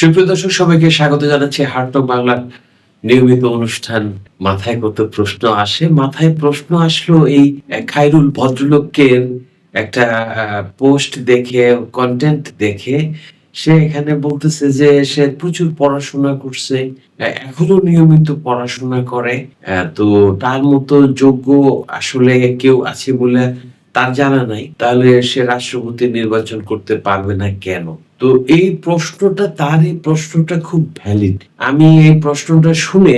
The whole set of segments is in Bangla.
সুপ্রিয় দর্শক, সবাইকে স্বাগত জানাচ্ছি হার্ট টক বাংলার নিয়মিত অনুষ্ঠান। মাথায় কত প্রশ্ন আসে। মাথায় প্রশ্ন আসলো এই খায়রুল ভদ্রলোকের একটা পোস্ট দেখে, কনটেন্ট দেখে। সে এখানে বলতেছে যে সে প্রচুর পড়াশোনা করছে। এখনো নিয়মিত পড়াশোনা করে। তো তার মতো যোগ্য আসলে কেউ আছে বলে তার জানা নাই। তাহলে সে রাষ্ট্রপতি নির্বাচন করতে পারবে না কেন? তো তার এই প্রশ্নটা খুব ভ্যালিড। আমি এই প্রশ্নটা শুনে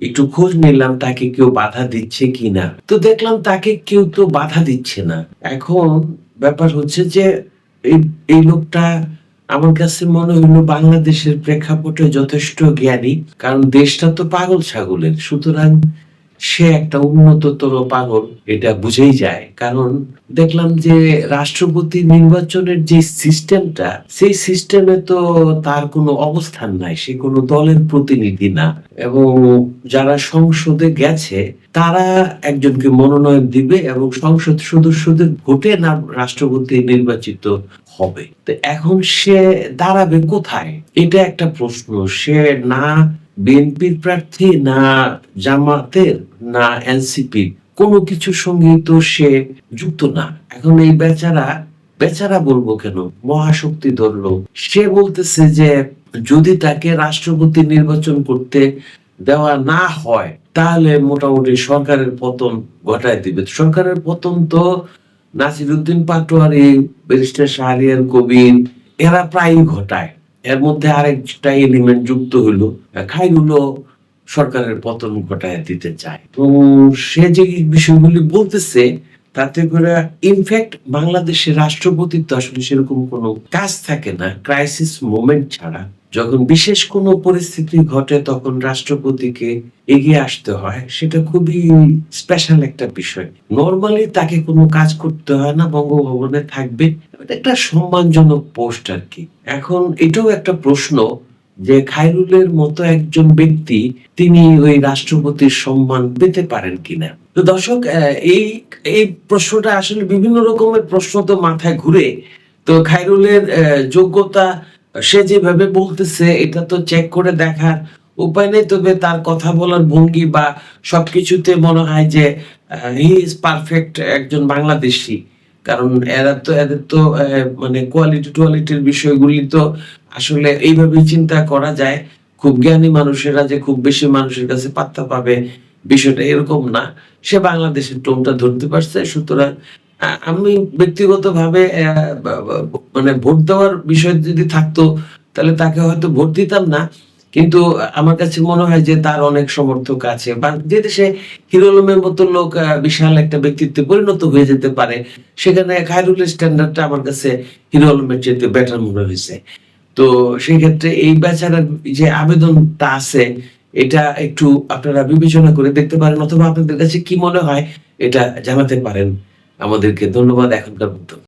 একটু খোঁজ নিলাম তাকে কেউ বাধা দিচ্ছে কিনা। তো দেখলাম তাকে কেউ তো বাধা দিচ্ছে না। এখন ব্যাপার হচ্ছে যে এই এই লোকটা আমার কাছে মনে হইলো বাংলাদেশের প্রেক্ষাপটে যথেষ্ট জ্ঞানী। কারণ দেশটা তো পাগল ছাগলের। সুতরাং সে একটা উন্নততর পাগল, এটা বুঝেই যায়। কারণ দেখলাম যে রাষ্ট্রপতি নির্বাচনের যে সিস্টেমটা, সেই সিস্টেমে তো তার কোনো অবস্থান নাই। সে কোনো দলের প্রতিনিধি না। এবং যারা সংসদে গেছে তারা একজনকে মনোনয়ন দিবে এবং সংসদ সদস্যদের ভোটে না রাষ্ট্রপতি নির্বাচিত হবে। তো এখন সে দাঁড়াবে কোথায়? এটা একটা প্রশ্ন। সে না বিএনপির প্রার্থী, না জামাতের, না এনসিপির, কোনো কিছুর সঙ্গেই তো সে যুক্ত না। এখন এই বেচারা বলবো কেন, মহাশক্তি ধরলো। সে বলতেছে যে যদি তাকে রাষ্ট্রপতি নির্বাচন করতে দেওয়া না হয় তাহলে মোটামুটি সরকারের পতন ঘটায় দিবে। সরকারের পতন তো নাসিরুদ্দিন পাটোয়ারি, ব্যারিস্টার শাহরিয়ার কবির এরা প্রায়ই ঘটায়। এর মধ্যে আরেকটা এলিমেন্ট যুক্ত হইলো, খায়রুলও সরকারের পতন ঘটায় দিতে চায়। তো সে যে বিষয়গুলি বলতেছে তাতে করে ইনফ্যাক্ট বাংলাদেশের রাষ্ট্রপতির তো আসলে সেরকম কোনো কাজ থাকে না ক্রাইসিস মোমেন্ট ছাড়া। যখন বিশেষ কোনো পরিস্থিতি ঘটে তখন রাষ্ট্রপতিকে এগিয়ে আসতে হয়। সেটা খুবই স্পেশাল একটা বিষয়। নরমালি তাকে কোনো কাজ করতে হয় না, বঙ্গভবনে থাকবে। এটা একটা সম্মানজনক পোস্ট আর কি। এখন এটাও একটা প্রশ্ন যে খায়রুলের মতো একজন ব্যক্তি তিনি ওই রাষ্ট্রপতির সম্মান পেতে পারেন কিনা। তো দর্শক, এই এই প্রশ্নটা আসলে বিভিন্ন রকমের প্রশ্ন তো মাথায় ঘুরে। তো খায়রুলের যোগ্যতা সে যেভাবে বলতেছে এটা তো চেক করে দেখার উপায় নেই। তবে তার কথা বলার ভঙ্গি বা সবকিছুতে মনে হয় যে হি ইজ পারফেক্ট একজন বাংলাদেশী। কারণ এদের তো মানে কোয়ালিটির বিষয়গুলি তো আসলে এইভাবেই চিন্তা করা যায়। খুব জ্ঞানী মানুষেরা যে খুব বেশি মানুষের কাছে পাত্তা পাবে বিষয়টা এরকম না। সে বাংলাদেশের টোনটা ধরতে পারছে। সুতরাং আমি ব্যক্তিগতভাবে মানে ভোট দেওয়ার বিষয় যদি থাকতো তাহলে তাকে হয়তো ভোট দিতাম না। কিন্তু আমার কাছে মনে হয় যে তার অনেক সমর্থক আছে। বা যে দেশে হিরো আলমের মতো লোক বিশাল একটা ব্যক্তিত্বে পরিণত হয়ে যেতে পারে, সেখানে খায়রুলের স্ট্যান্ডার্ডটা আমার কাছে হিরো আলমের চাইতে বেটার মনে হয়েছে। তো সেই ক্ষেত্রে এই বেচারার যে আবেদনটা আছে এটা একটু আপনারা বিবেচনা করে দেখতে পারেন, অথবা আপনাদের কাছে কি মনে হয় এটা জানাতে পারেন আমাদেরকে। ধন্যবাদ এখনকার মতো।